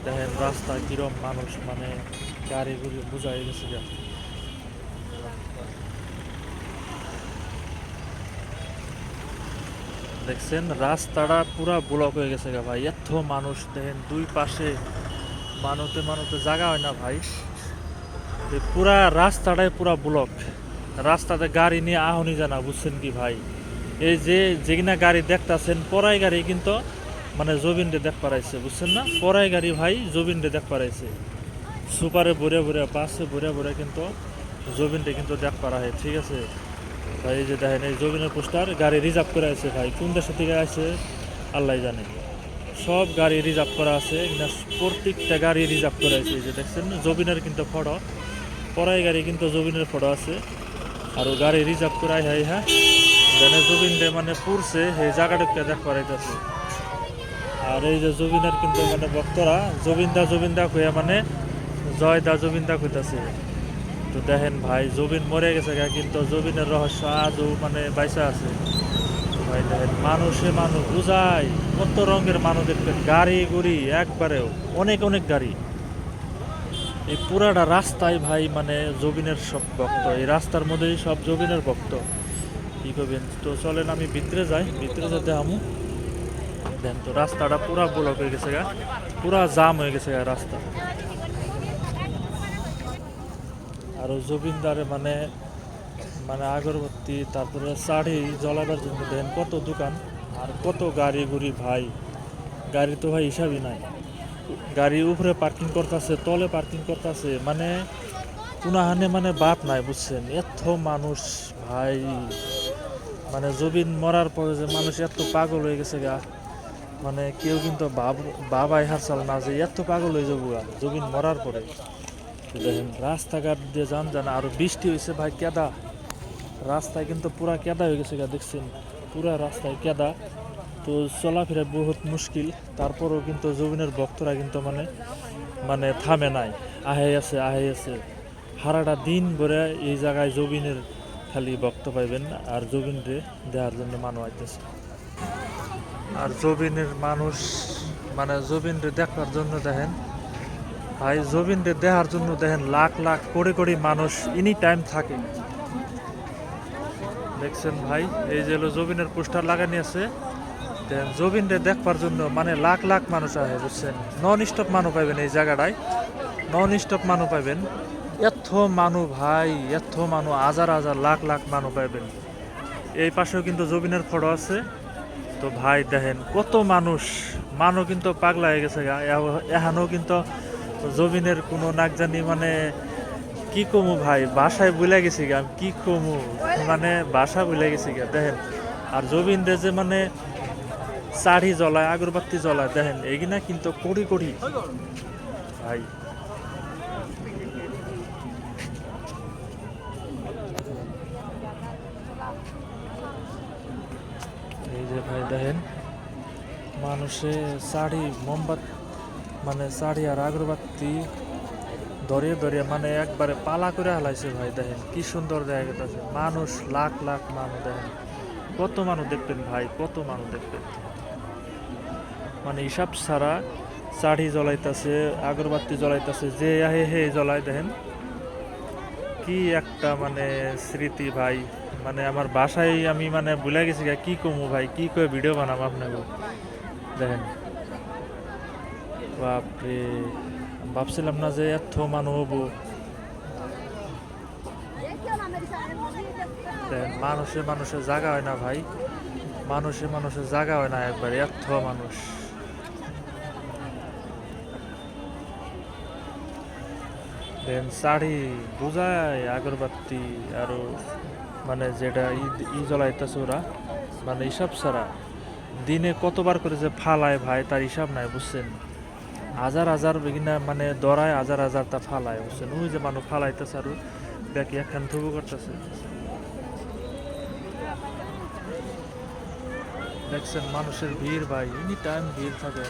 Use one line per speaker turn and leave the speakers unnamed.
দেখেন রাস্তা কিরম মানুষ মানে গাড়ি গুড়ি বুঝাই গেছে গা। দেখছেন রাস্তাটা পুরা ব্লক হয়ে গেছে গা ভাই, এত মানুষ দেখেন দুই পাশে, মানুতে মানুতে জায়গা হয় না ভাই। পুরা রাস্তাটাই পুরা ব্লক, রাস্তাতে গাড়ি নিয়ে আহনি জানা, বুঝছেন কি ভাই। এই যে যেখানে গাড়ি দেখতাছেন পরাই গাড়ি কিন্তু মানে জবিনরে দেখ পারাইছে, বুঝছেন না, পরাই গাড়ি ভাই জবিনরে দেখ পারাইছে। সুপারে ভরে ভরে বাসে ভরে ভরে কিন্তু জবিনরে কিন্তু দেখ পারা হয়, ঠিক আছে ভাই। এই যে দেখেন এই জবিনের পোস্টার, গাড়ি রিজার্ভ করে আছে ভাই, কোন দেশের থেকে আছে আল্লাহ জানে। সব গাড়ি রিজার্ভ করা আছে, প্রত্যেকটা গাড়ি রিজার্ভ করা আছে। এই যে দেখছেন জবিনের কিন্তু ফটো, পরাই গাড়ি কিন্তু জবিনের ফটো আছে, আর গাড়ি রিজার্ভ করাই হয়। হ্যাঁ জানে জবিনরে মানে পুরছে সেই জায়গাটাকে দেখ পারাইতেছে। আর এই যে জবিনের কিন্তু মানে ভক্তরা জবিন্দা জবিন্দা কইয়া মানে জয় দা জবিন্দা কইতাছে। তো দেখেন ভাই জবিন মরে গেছে গা, কিন্তু জবিনের রহস্য আজও মানে বাইসা আছে ভাই। দেখেন মানুষে মানুষ বুঝাই, কত রঙের মানুষ দেখবেন, গাড়ি গুড়ি একবারেও অনেক অনেক গাড়ি। এই পুরাটা রাস্তায় ভাই মানে জবিনের সব ভক্ত, এই রাস্তার মধ্যেই সব জবিনের ভক্ত, কি করবেন। তো চলেন আমি ভিতরে যাই, ভিতরে যেতে আমু। দেন তো রাস্তাটা পুরা ব্লক হয়ে গেছে গা, পুরা জাম হয়ে গেছে গা রাস্তা। আর জবিনদারে মানে মানে আগরবাতি তারপরে শাড়ি জ্বলাবার জন্য দেন কত দোকান আর কত গাড়ি গুড়ি ভাই। গাড়ি তো ভাই হিসাবই নাই, গাড়ি উপরে পার্কিং করতেছে, তলে পার্কিং করতেছে, মানে কোনাহানে মানে বাদ নাই, বুঝছেন, এত মানুষ ভাই। মানে জবিন মরার পরে যে মানুষ এত পাগল হয়ে গেছে গা, মানে কেউ কিন্তু বাবাই হারসাল না যে এত পাগল হয়ে যাবো গা জবিন মরার পরে। দেখেন রাস্তাঘাট দিয়ে যান জানা, আরো বৃষ্টি হয়েছে ভাই, কেদা রাস্তায় কিন্তু পুরা কেদা হয়ে গেছে গা, দেখছেন পুরা রাস্তায় কেদা। তো চলাফেরা বহুত মুশকিল, তারপরেও কিন্তু জবিনের ভক্তরা কিন্তু মানে মানে থামে নাই, আহে আছে আহে আছে। সারাটা দিন ভরে এই জায়গায় জবিনের খালি ভক্ত পাইবেন, আর জবিনরে দেওয়ার জন্য মানুষ আইতেছে। আর জবিনের মানুষ মানে জবিনরে দেখার জন্য দেখেন ভাই, জবিনরে দেখার জন্য দেখেন লাখ লাখ কোটি কোটি মানুষ এনি টাইম থাকে। দেখছেন ভাই এই যে হলো জবিনের পোস্টার লাগানি আছে, দেন জবিনরে দেখবার জন্য মানে লাখ লাখ মানুষ আহে, বুঝছেন, নন স্টপ মানুষ পাইবেন এই জায়গাটায়, নন স্টপ মানুষ পাইবেন। এত মানুষ ভাই, এত মানুষ, হাজার হাজার লাখ লাখ মানুষ পাইবেন। এই পাশেও কিন্তু জবিনের ফটো আছে। তো ভাই দেখেন কত মানুষ, মানুষ কিন্তু পাগলা হয়ে গেছে গা। এখানেও কিন্তু জবিনের কোনো নাক জানি মানে কি কমু ভাই, বাসায় বুলে গেছি গা আমি, কি কমু মানে বাসা বুলে গেছি গা দেখেন। আর জবিন রে যে মানে শাড়ি জ্বলায় আগরবাতি জ্বলায় দেখেন, এগিনা কিন্তু কোটি কোটি ভাই। এই যে ভাই দেখেন মানুষে শাড়ি মোমবাতি মানে শাড়ি আর আগরবাতি ধরিয়ে ধরিয়ে মানে একবারে পালা করে হালাইছে ভাই। দেখেন কি সুন্দর দেখা গেছে, মানুষ লাখ লাখ মানুষ, দেখেন কত মানুষ দেখবেন ভাই, কত মানুষ দেখবেন, মানে হিসাব ছাড়া শাড়ি জ্বলাইতেছে আগরবাতি জ্বলাইতেছে, যে আহে হে জ্বলাই। দেখেন কি একটা মানে স্মৃতি ভাই, মানে আমার বাসায় আমি মানে ভুলে গেছি কি কমু ভাই, কি করে ভিডিও বানাবো আপনাকে। দেখেন বাপরে, ভাবছিলাম না যে এত মানুষ হবো। দেখেন মানুষে মানুষের জায়গা হয় না ভাই, মানুষে মানুষের জায়গা হয় না একবার, এত মানুষ। দেন শাড়ি বুঝায় আগরবাতি আরো মানে যেটা ই জ্বলাইতেছে ওরা, মানে হিসাব ছাড়া দিনে কতবার করে যে ফালায় ভাই তার হিসাব নাই, বুঝছেন, হাজার হাজার বেগিনা মানে দরায় হাজার হাজার তা ফালায়, বুঝছেন। ওই যে মানুষ ফালাইতেছে আরো দেখি একখান থুবু করতেছে, দেখছেন মানুষের ভিড় ভাই, এনি টাইম ভিড় থাকে।